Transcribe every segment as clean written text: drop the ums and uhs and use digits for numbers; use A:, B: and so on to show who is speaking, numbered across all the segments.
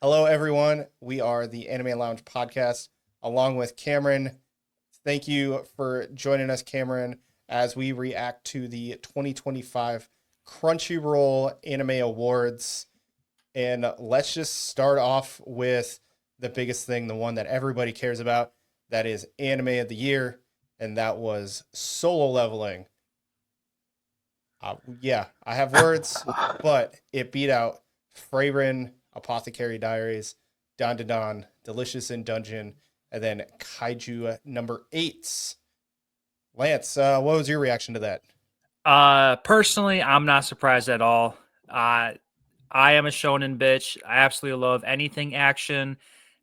A: Hello, everyone. We are the Anime Lounge podcast, along with Cameron. Thank you for joining us, Cameron, as we react to the 2025 Crunchyroll Anime Awards. And let's just start off with the biggest thing, the one that everybody cares about. That is Anime of the Year, and that was Solo Leveling. Yeah, I have words, but it beat out Freyrin, Apothecary Diaries, Don to Don, Delicious in Dungeon, and then Kaiju number 8. Lance, what was your reaction to that?
B: Personally, I'm not surprised at all. I am a shonen bitch. I absolutely love anything action,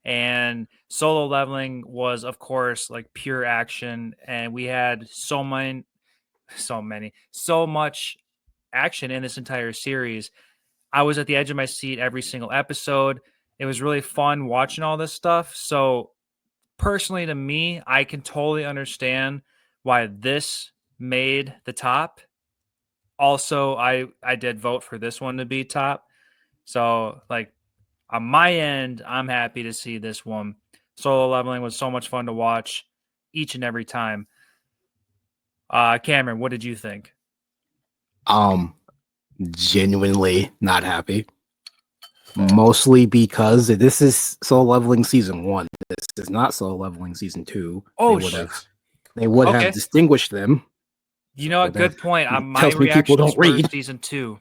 B: and Solo Leveling was, of course, like pure action, and we had so much action in this entire series. I was at the edge of my seat every single episode. It was really fun watching all this stuff. So, personally, to me, I can totally understand why this made the top. Also, I did vote for this one to be top. So, like, on my end, I'm happy to see this one. Solo Leveling was so much fun to watch each and every time. Cameron, what did you think?
C: Um, Genuinely not happy. Mostly because this is Soul Leveling Season 1. This is not Soul Leveling Season 2.
B: Oh,
C: they would
B: okay.
C: have distinguished them.
B: You know, a good point. My
C: Tells me people
B: reactions
C: don't
B: were
C: read.
B: Season 2.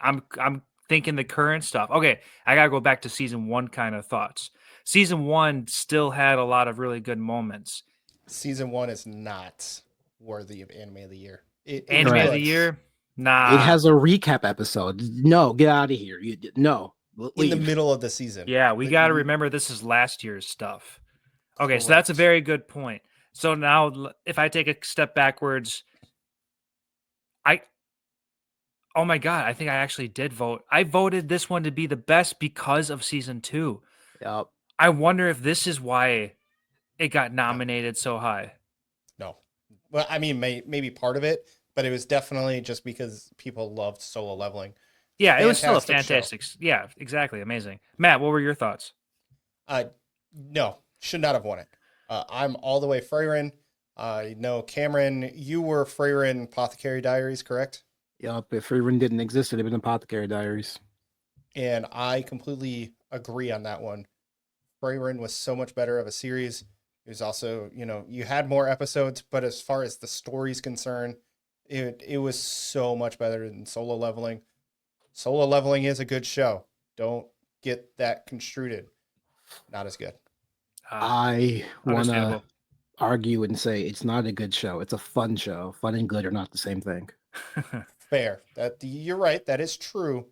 B: I'm thinking the current stuff. Okay, I gotta go back to Season 1 kind of thoughts. Season 1 still had a lot of really good moments.
A: Season 1 is not worthy of Anime of the Year.
B: Anime of the Year? Nah.
C: It has a recap episode. No, get out of here. No.
A: In the middle of the season.
B: Yeah, we got to remember this is last year's stuff. Okay, so that's a very good point. So now, if I take a step backwards, oh my God, I think I actually did vote. I voted this one to be the best because of Season 2.
C: Yep.
B: I wonder if this is why it got nominated so high.
A: No. Well, I mean, maybe part of it, but it was definitely just because people loved Solo Leveling.
B: Yeah, it was still a fantastic. Yeah, exactly. Amazing. Matt, what were your thoughts?
A: No, should not have won it. I'm all the way Freyrin. No, Cameron, you were Freyrin Apothecary Diaries, correct?
C: Yep, if Freyrin didn't exist, it'd have been Apothecary Diaries.
A: And I completely agree on that one. Freyrin was so much better of a series. It was also, you had more episodes, but as far as the story's concerned, it was so much better than Solo Leveling. Solo Leveling is a good show. Don't get that construed. Not as good.
C: I want to argue and say it's not a good show. It's a fun show. Fun and good are not the same thing.
A: Fair. You're right. That is true.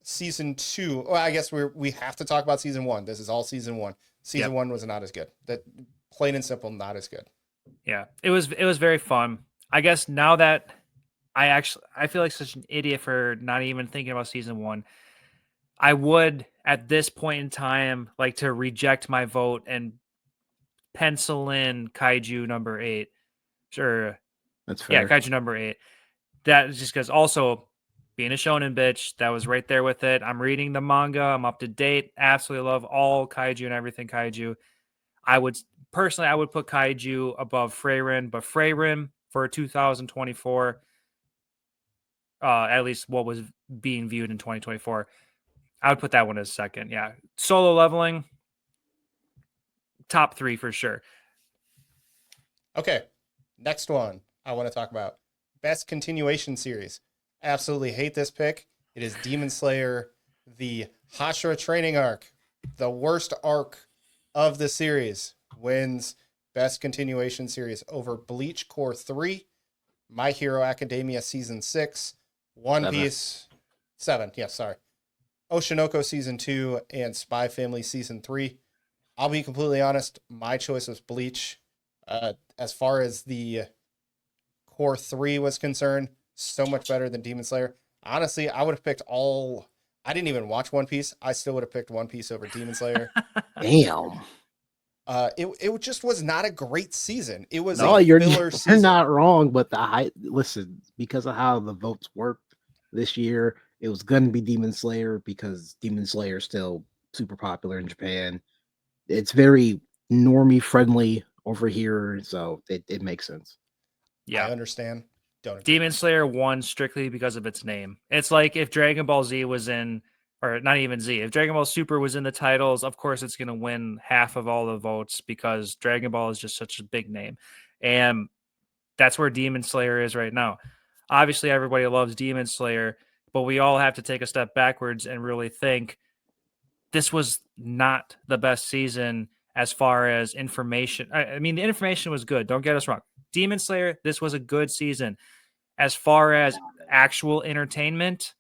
A: Season 2. Well, I guess we have to talk about Season 1. This is all Season 1. Season 1 was not as good. That plain and simple, not as good.
B: Yeah, it was very fun. I guess now that I feel like such an idiot for not even thinking about Season 1. I would, at this point in time, like to reject my vote and pencil in Kaiju number 8. Sure.
C: That's fair.
B: Yeah, Kaiju number 8. That is just because also being a shonen bitch, that was right there with it. I'm reading the manga. I'm up to date. Absolutely love all Kaiju and everything Kaiju. I would put Kaiju above Freyrin, but Freyrin for 2024, at least what was being viewed in 2024, I would put that one as second. Yeah. Solo Leveling, top 3 for sure.
A: Okay. Next one I want to talk about. Best continuation series. Absolutely hate this pick. It is Demon Slayer, the Hashira training arc. The worst arc of the series wins best continuation series over Bleach Core 3, My Hero Academia Season 6, One Piece 7. Yeah, sorry. Oshinoko Season 2 and Spy Family Season 3. I'll be completely honest, my choice was Bleach. As far as the Core 3 was concerned, so much better than Demon Slayer. Honestly, I would have picked I didn't even watch One Piece. I still would have picked One Piece over Demon Slayer.
C: Damn.
A: It just was not a great season. It was
C: you're
A: season.
C: Not wrong, but listen, because of how the votes worked this year, it was going to be Demon Slayer because Demon Slayer still super popular in Japan. It's very normie friendly over here, so it makes sense.
A: I
B: Yeah.
A: understand. Don't agree.
B: Demon Slayer won strictly because of its name. It's like if Dragon Ball Z was in, or not even Z, if Dragon Ball Super was in the titles, of course it's going to win half of all the votes because Dragon Ball is just such a big name. And that's where Demon Slayer is right now. Obviously, everybody loves Demon Slayer, but we all have to take a step backwards and really think this was not the best season as far as information. I mean, the information was good. Don't get us wrong. Demon Slayer, this was a good season. As far as actual entertainment,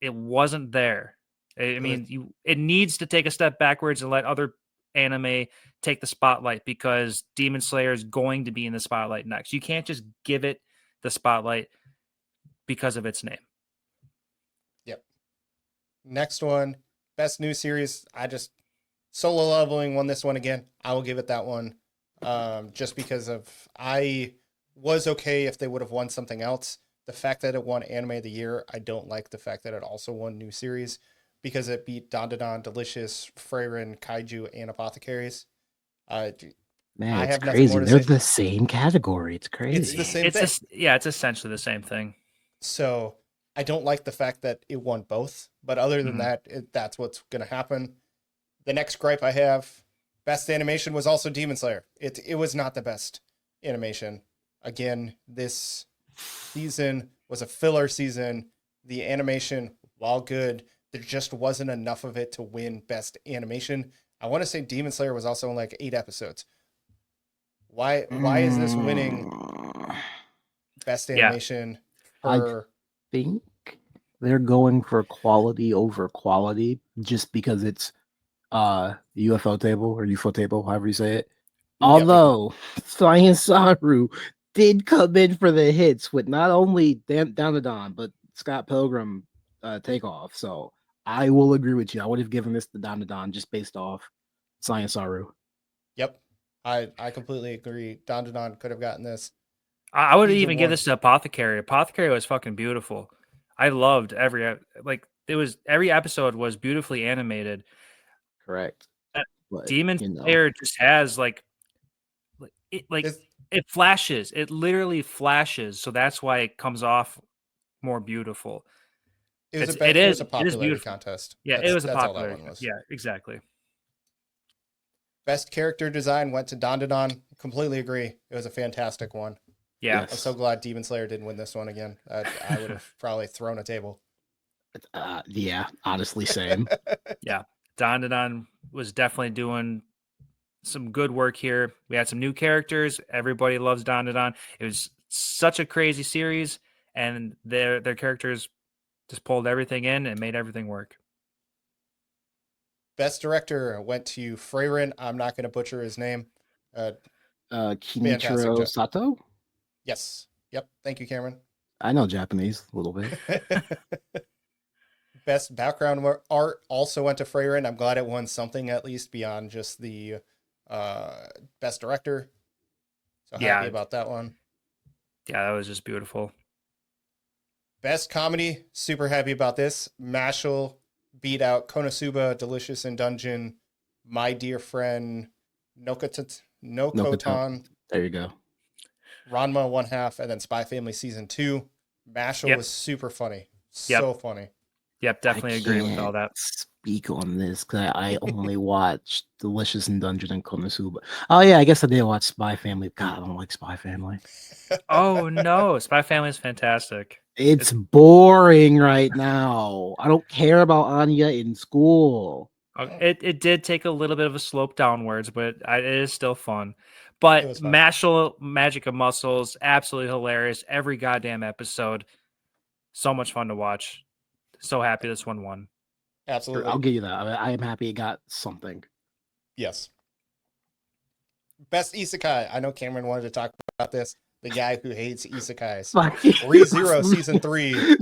B: it wasn't there. I mean, it needs to take a step backwards and let other anime take the spotlight because Demon Slayer is going to be in the spotlight next. You can't just give it the spotlight because of its name.
A: Yep. Next one, best new series. Solo Leveling won this one again. I will give it that one. Just because I was okay if they would have won something else. The fact that it won Anime of the Year, I don't like the fact that it also won new series because it beat Dandadan, Delicious, Freyrin, Kaiju, and Apothecaries.
C: Man,
A: I
C: it's
A: have nothing
C: crazy.
A: more to
C: They're
A: say.
C: the same category. It's crazy.
A: It's the same thing.
B: It's essentially the same thing.
A: So I don't like the fact that it won both. But other than
B: Mhm.
A: that, that's what's going to happen. The next gripe I have, best animation was also Demon Slayer. It was not the best animation. Again, this season was a filler season. The animation, while good, there just wasn't enough of it to win best animation. I want to say Demon Slayer was also in like 8 episodes. Why is this winning best
B: Yeah.
A: animation
C: I
A: for
C: think they're going for quality over quality just because it's UFO table or UFO table, however you say it. Although Science Saru did come in for the hits with not only Dandadan but Scott Pilgrim takeoff. So I will agree with you. I would have given this to Dandadan just based off Science Saru.
A: Yep. I completely agree. Dandadan could have gotten this.
B: I would
A: Either
B: even give
A: one.
B: this to Apothecary. Apothecary was fucking beautiful. I loved every every episode was beautifully animated.
C: Correct.
B: That
C: But
B: Demon
C: you know,
B: Slayer just has
A: This
B: it flashes. It literally flashes. So that's why it comes off more beautiful.
A: it
B: It
A: was a
B: is
A: popularity
B: beautiful.
A: contest.
B: Yeah, it was a
A: That's all that
B: popular.
A: one was.
B: Yeah, exactly.
A: Best character design went to Dandadan. Completely agree. It was a fantastic one.
B: Yeah.
A: I'm so glad Demon Slayer didn't win this one again. I would have probably thrown a table.
C: yeah, honestly, same.
B: Yeah. Dandadan was definitely doing some good work here. We had some new characters. Everybody loves Dandadan. It was such a crazy series, and their characters just pulled everything in and made everything work.
A: Best director went to Freyrin. I'm not going to butcher his name. Fantastic
C: Kinichiro
A: job.
C: Sato.
A: Yes. Yep. Thank you, Cameron.
C: I know Japanese a little bit.
A: Best background art also went to Freyrin. I'm glad it won something at least beyond just the best director. So happy about that one.
B: Yeah, that was just beautiful.
A: Best comedy, super happy about this. Mashal beat out Konosuba, Delicious in Dungeon, My Dear Friend, Nokotan,
C: There you go.
A: Ranma 1/2, and then Spy Family Season 2. Mashal was super funny. So funny.
B: Yep, definitely agree with all that.
C: Speak on this because I only watched Delicious in Dungeon and Konosuba. Oh yeah, I guess I did watch Spy Family. God, I don't like Spy Family.
B: Oh no, Spy Family is fantastic.
C: It's boring right now. I don't care about Anya in school.
B: It did take a little bit of a slope downwards, but it is still fun. But Mashal Magic of Muscles, absolutely hilarious. Every goddamn episode, so much fun to watch. So happy this one won.
A: Absolutely.
C: I'll give you that. I am happy it got something.
A: Yes. Best isekai. I know Cameron wanted to talk about this. The guy who hates isekais. ReZero Season 3.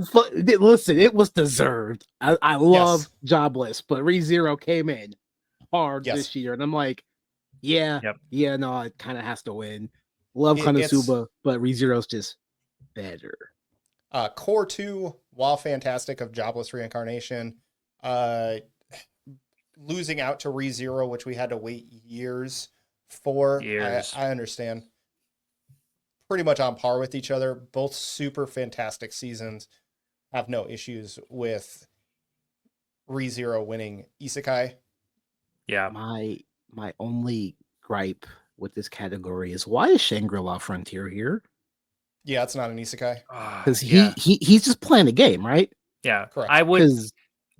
C: Listen, it was deserved. I love Jobless, but ReZero came in hard this year. And I'm like, no, it kind of has to win. Love Konosuba, but ReZero's just better.
A: Core 2, while fantastic, of Jobless Reincarnation. losing out to ReZero, which we had to wait years for.
B: Years.
A: I understand. Pretty much on par with each other. Both super fantastic seasons. Have no issues with ReZero winning Isekai.
B: Yeah.
C: My only gripe with this category is why is Shangri-La Frontier here?
A: Yeah, it's not an Isekai.
C: Because
B: yeah.
C: he's just playing a game, right?
B: Yeah.
A: Correct.
B: I would.
C: Because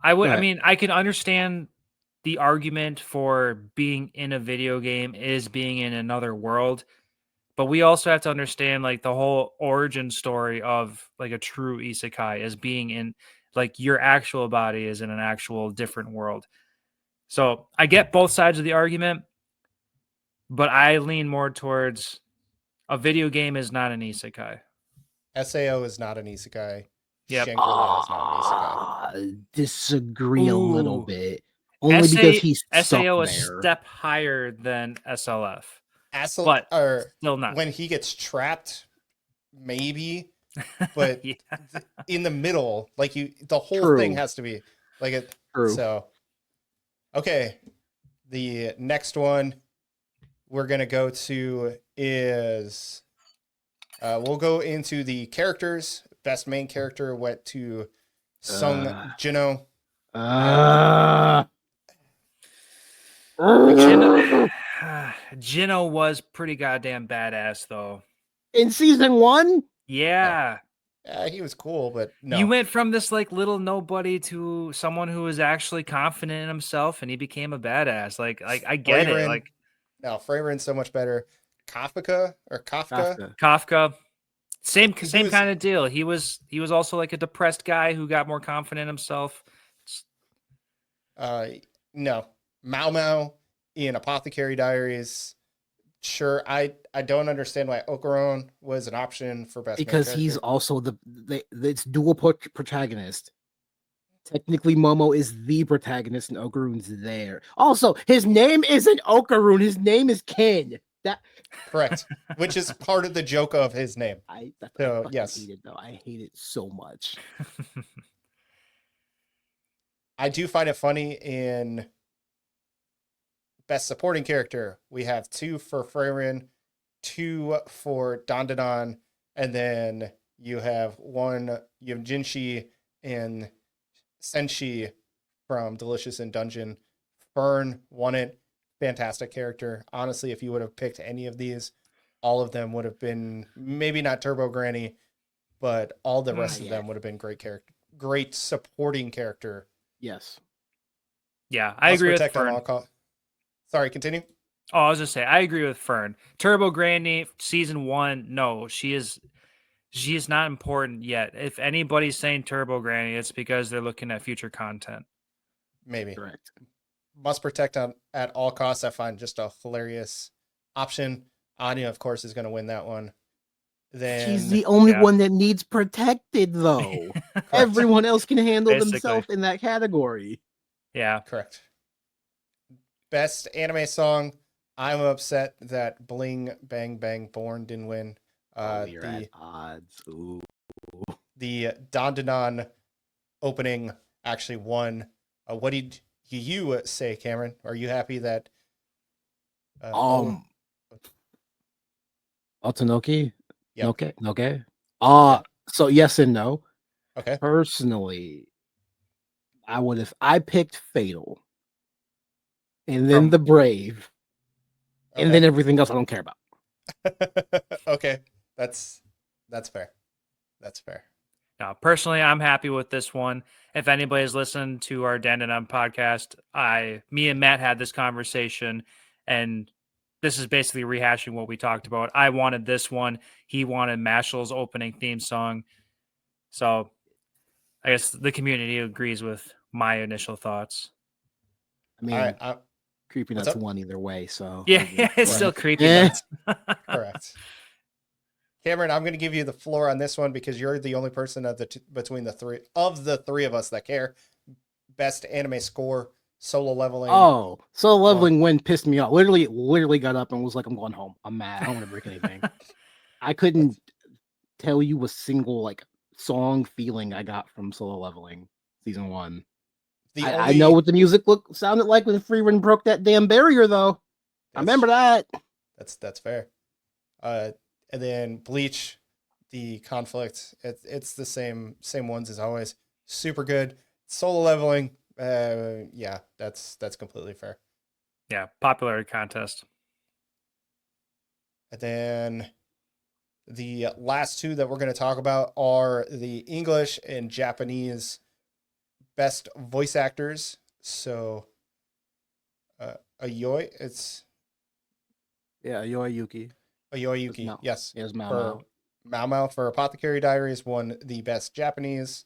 B: I
C: Go ahead.
B: mean, I can understand the argument for being in a video game is being in another world, but we also have to understand like the whole origin story of like a true isekai as being in like your actual body is in an actual different world. So I get both sides of the argument, but I lean more towards a video game is not an isekai.
A: SAO is not an Isekai.
B: Yep.
A: Shangri-La is not an Isekai.
C: Disagree a little
B: Ooh.
C: bit. Only because he's stuck
B: SAO is
C: there.
B: step higher than SLF,
A: Asl-
B: but
A: or
B: still not.
A: when he gets trapped, maybe, but
B: Yeah.
A: in the middle, like the whole thing
C: True.
A: has to be like it.
C: True.
A: So, okay, the next one we're gonna go to is we'll go into the characters. Best main character went to Sung Jino.
B: Jino was pretty goddamn badass, though.
C: In season 1?
B: Yeah.
A: He was cool, but no.
B: You went from this like little nobody to someone who was actually confident in himself, and he became a badass. Like I get it.
A: Freyrin-
B: Like
A: no, Freyrin's so much better. Kafka.
B: Kafka, same
A: He was-
B: kind of deal. He was also like a depressed guy who got more confident in himself.
A: No, Mao Mao in Apothecary Diaries. Sure, I don't understand why Okaron was an option for best main
C: Because he's
A: character.
C: also it's dual protagonist. Technically, Momo is the protagonist and Okarun's there. Also, his name isn't Okarun. His name is Ken.
A: Correct, which is part of the joke of his name.
C: I
A: So,
C: fucking
A: yes.
C: hate it though. I hate it so much.
A: I do find it funny in best supporting character. We have 2 for Freyrin, 2 for Dandadan, and then you have Jinshi and Senshi from Delicious in Dungeon. Fern won it. Fantastic character. Honestly, if you would have picked any of these, all of them would have been maybe not Turbo Granny, but all the rest of them would have been great supporting character.
C: Yes.
B: Yeah, I agree with Fern.
A: Sorry, continue.
B: Oh, I was just saying, I agree with Fern. Turbo Granny, season 1, no, she is not important yet. If anybody's saying Turbo Granny, it's because they're looking at future content.
A: Maybe.
C: Correct.
A: Must protect at all costs. I find just a hilarious option. Anya, of course, is going to win that one. Then
C: She's the only one that needs protected, though. Everyone else can handle themselves in that category.
B: Yeah.
A: Correct. Best anime song. I'm upset that Bling Bang Bang Born didn't win.
C: You're at odds. Ooh.
A: The Dandanon opening actually won. What did you say, Cameron? Are you happy that
C: Otonoki?
A: Yep.
C: Okay. So yes and no.
A: Okay.
C: Personally, I picked Fatal. And then The Brave.
A: Okay.
C: And then everything else I don't care about.
A: Okay. That's fair. That's fair.
B: No, personally, I'm happy with this one. If anybody's listened to our Dan and podcast, me and Matt had this conversation, and this is basically rehashing what we talked about. I wanted this one. He wanted Mashal's opening theme song. So I guess the community agrees with my initial thoughts.
C: I mean,
A: All right,
C: Creepy Nuts won either way, so
B: yeah, it's still Creepy Nuts.
A: Correct. Cameron, I'm going to give you the floor on this one because you're the only person between the three of us that care. Best anime score, Solo Leveling.
C: Oh, Solo Leveling win pissed me off. Literally got up and was like, "I'm going home. I'm mad. I don't want to break anything." I couldn't tell you a single like song feeling I got from Solo Leveling season 1.
A: The
C: I know what the music sounded like when Freeman broke that damn barrier, though. I remember that.
A: That's fair. And then Bleach, the conflict, it's the same ones as always. Super good. Solo leveling. Yeah, that's completely fair.
B: Yeah, popularity contest.
A: And then the last two that we're going to talk about are the English and Japanese best voice actors. So, Ayoi, it's
C: Yeah, Yoyuki.
A: Ayoyuki,
C: Mao.
A: yes.
C: Yes, Mao
A: For
C: Mao.
A: Mao Mao for Apothecary Diaries won the best Japanese.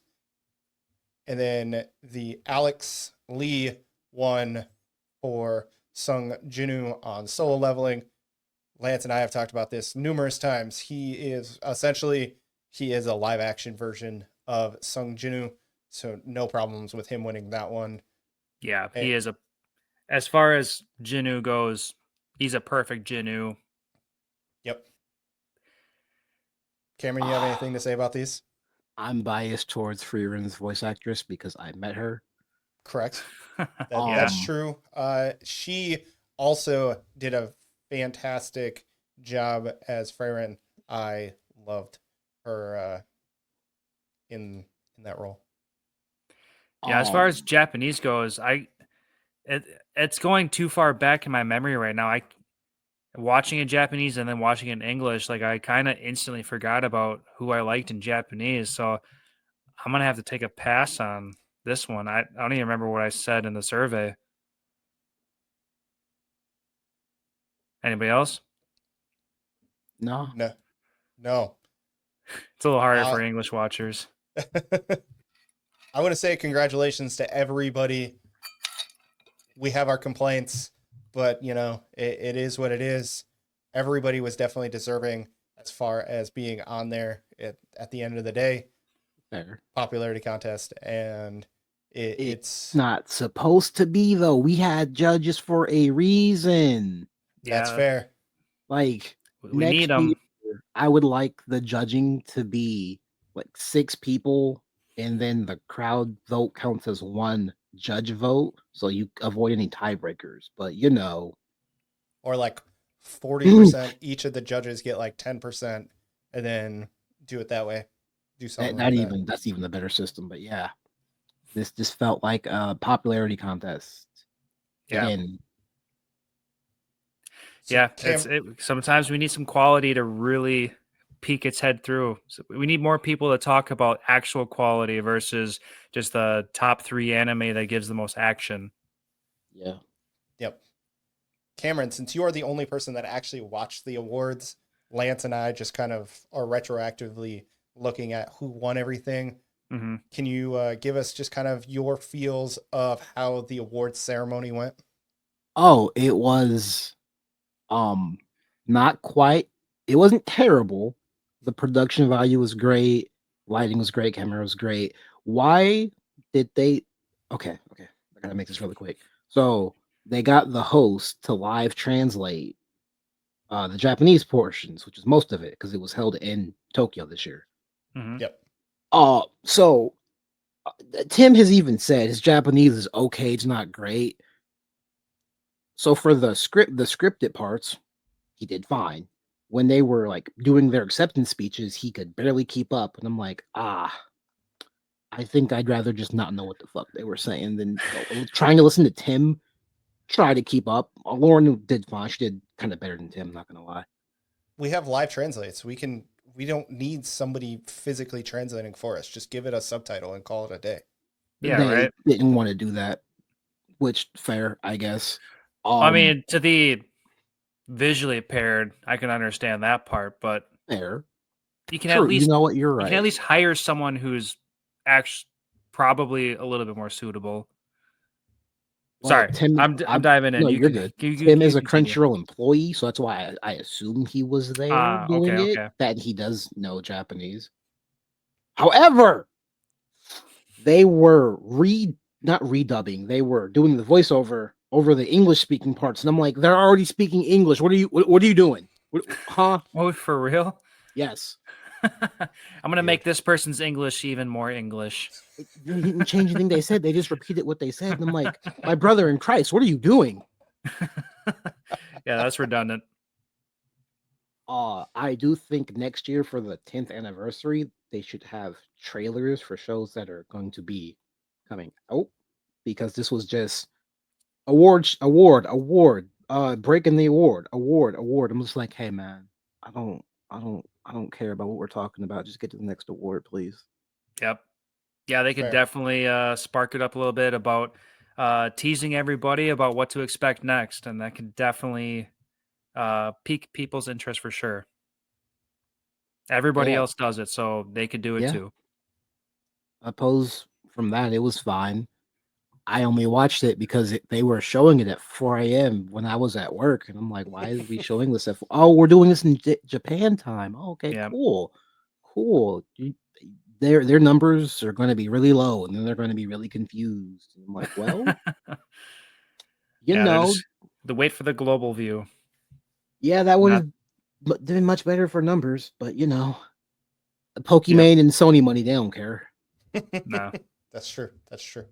A: And then the Alex Lee won for Sung Jinu on solo leveling. Lance and I have talked about this numerous times. He is a live action version of Sung Jinu, so no problems with him winning that one.
B: Yeah,
A: And,
B: he is as far as Jinu goes, he's a perfect Jinu.
A: yep. Cameron, you have anything to say about these?
C: I'm biased towards Freeman's voice actress because I met her.
A: Correct.
B: Yeah.
A: That's true. She also did a fantastic job as Freyren. I loved her in that role.
B: Yeah, as far as Japanese goes, it's going too far back in my memory right now. I watching in Japanese and then watching in English, like I kind of instantly forgot about who I liked in Japanese. So I'm gonna have to take a pass on this one. I don't even remember what I said in the survey. Anybody else?
C: no,
A: No.
B: It's a little harder
A: Uh,
B: for English watchers.
A: I want to say congratulations to everybody. We have our complaints, but it is what it is. Everybody was definitely deserving as far as being on there at the end of the day.
C: fair.
A: Popularity contest, and
C: It's
A: it's
C: not supposed to be though. We had judges for a reason.
A: that's
B: Yeah,
A: fair.
C: Like
B: we need
C: next year,
B: them.
C: I would like the judging to be like 6 people, and then the crowd vote counts as one judge vote, so you avoid any tiebreakers. But
A: Or like 40% each of the judges get like 10%, and then do it that way. Do something like that.
C: that's even a better system. But yeah, this just felt like a popularity contest.
B: Yeah.
C: Again,
A: So
B: Yeah, sometimes we need some quality to really peek its head through. So we need more people to talk about actual quality versus just the top 3 anime that gives the most action.
C: yeah.
A: Yep. Cameron, since you are the only person that actually watched the awards, Lance and I just kind of are retroactively looking at who won everything.
B: Hmm.
A: Can you give us just kind of your feels of how the awards ceremony went?
C: Oh, it was not quite. It wasn't terrible. The production value was great. Lighting was great. Camera was great. Why did they? Okay. I gotta make this really quick. So they got the host to live translate the Japanese portions, which is most of it, because it was held in Tokyo this year.
B: Hmm.
A: Yep.
C: So Tim has even said his Japanese is okay, it's not great. So for the scripted parts, he did fine. When they were like doing their acceptance speeches, he could barely keep up. And I'm like, I think I'd rather just not know what the fuck they were saying than trying to listen to Tim try to keep up. Lauren did fine. She did kind of better than Tim, not gonna lie.
A: We have live translates. We don't need somebody physically translating for us. Just give it a subtitle and call it a day.
B: Yeah,
C: They
B: right.
C: didn't want to do that, which fair, I guess.
B: I mean, to the visually impaired, I can understand that part, but
C: Fair.
B: you can
C: True, you know what? You're
B: you can at
C: right.
B: least hire someone who's actually probably a little bit more suitable.
C: Well,
B: Sorry, I'm diving in.
C: no,
B: You
C: you're
B: can
C: good.
B: you
C: Tim is a
B: continue.
C: Crunchyroll employee, so that's why I assume he was there doing it.
B: Okay.
C: That he does know Japanese. However, they were not redubbing. They were doing the voiceover over the English speaking parts, and I'm like, they're already speaking English. What are you doing? Huh?
B: Oh, for real?
C: Yes.
B: I'm gonna make this person's English even more English.
C: They didn't change anything they said. They just repeated what they said. And I'm like, my brother in Christ, what are you doing?
B: Yeah, that's redundant.
C: I do think next year for the 10th anniversary, they should have trailers for shows that are going to be coming out because this was just award, breaking the award. I'm just like, hey man, I don't care about what we're talking about. Just get to the next award, please.
B: Yep. Yeah, they could
A: Fair.
B: definitely spark it up a little bit about teasing everybody about what to expect next, and that could definitely pique people's interest for sure. Everybody
C: Yeah,
B: else does it, so they could do it
C: yeah.
B: too.
C: Oppose from that, it was fine. I only watched it because they were showing it at 4 a.m. when I was at work, and I'm like, "Why is we showing this at? Oh, we're doing this in Japan time. Oh, okay,
B: Yeah.
C: cool, cool. Their numbers are going to be really low, and then they're going to be really confused." And I'm like, "Well, you
B: Yeah, they're
C: know,
B: just the wait for the global view.
C: yeah, that would
B: Not
C: have been much better for numbers, but the
B: yep.
C: Pokimane and Sony money, they don't care."
B: No.
A: That's true. That's true.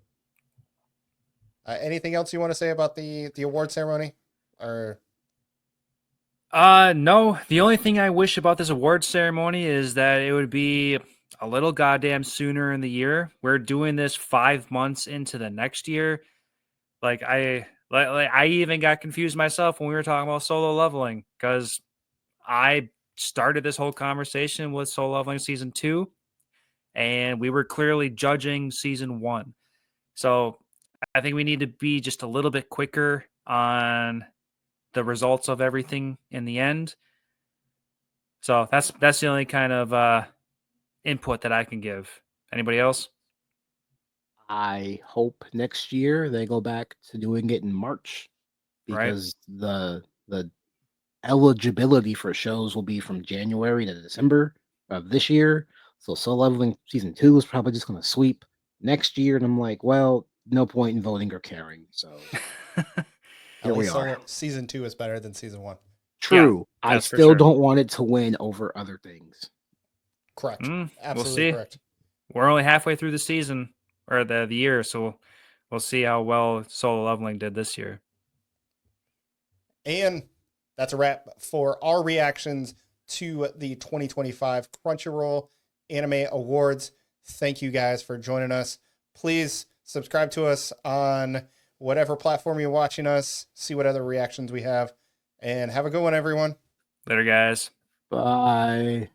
A: Anything else you want to say about the award ceremony? Or
B: No. The only thing I wish about this award ceremony is that it would be a little goddamn sooner in the year. We're doing this 5 months into the next year. I even got confused myself when we were talking about solo leveling because I started this whole conversation with solo leveling season 2, and we were clearly judging season 1. So I think we need to be just a little bit quicker on the results of everything in the end. So that's the only kind of input that I can give. Anybody else?
C: I hope next year they go back to doing it in March
B: Right?
C: because the eligibility for shows will be from January to December of this year. So Soul Leveling season 2 is probably just going to sweep next year, and I'm like, well, no point in voting or caring. So
A: at
C: here we
A: least
C: are.
A: season 2 is better than season 1.
B: Yeah,
C: True. I
B: that's for
C: still
B: sure.
C: don't want it to win over other things.
A: Correct.
B: We'll
A: Absolutely
B: see.
A: correct.
B: We're only halfway through the season or the year, so we'll see how well solo leveling did this year.
A: And that's a wrap for our reactions to the 2025 Crunchyroll Anime Awards. Thank you guys for joining us. Please subscribe to us on whatever platform you're watching us, see what other reactions we have, and have a good one, everyone.
B: Later, guys.
C: Bye.